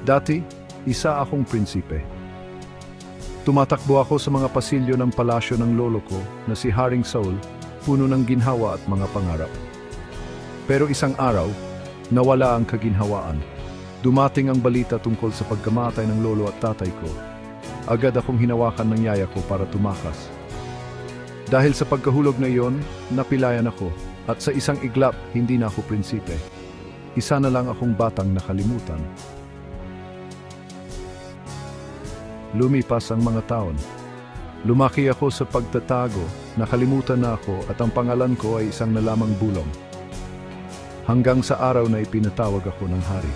Dati, isa akong prinsipe. Tumatakbo ako sa mga pasilyo ng palasyo ng lolo ko na si Haring Saul, puno ng ginhawa at mga pangarap. Pero isang araw, nawala ang kaginhawaan. Dumating ang balita tungkol sa pagkamatay ng lolo at tatay ko. Agad akong hinawakan ng yaya ko para tumakas. Dahil sa pagkahulog na iyon, napilayan ako at sa isang iglap, hindi na ako prinsipe. Isa na lang akong batang nakalimutan. Lumipas ang mga taon. Lumaki ako sa pagtatago, nakalimutan na ako at ang pangalan ko ay isang nalamang bulong. Hanggang sa araw na ipinatawag ako ng hari.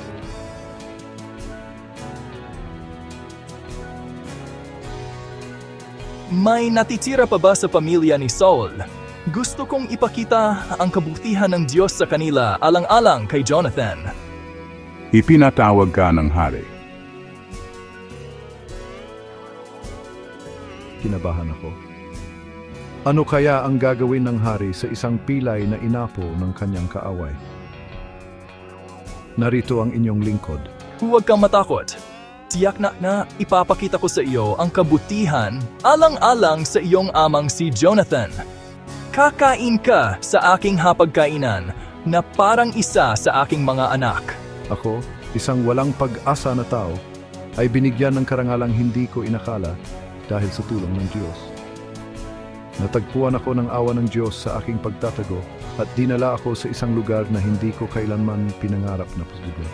May natitira pa ba sa pamilya ni Saul? Gusto kong ipakita ang kabutihan ng Diyos sa kanila alang-alang kay Jonathan. Ipinatawag ka ng hari. Kinabahan ako. Ano kaya ang gagawin ng hari sa isang pilay na inapo ng kanyang kaaway? Narito ang inyong lingkod. Huwag kang matakot. Tiyak na ipapakita ko sa iyo ang kabutihan alang-alang sa iyong amang si Jonathan. Kakain ka sa aking hapagkainan na parang isa sa aking mga anak. Ako, isang walang pag-asa na tao, ay binigyan ng karangalang hindi ko inakala dahil sa tulong ng Diyos. Natagpuan ako ng awa ng Diyos sa aking pagtatago at dinala ako sa isang lugar na hindi ko kailanman pinangarap na posible.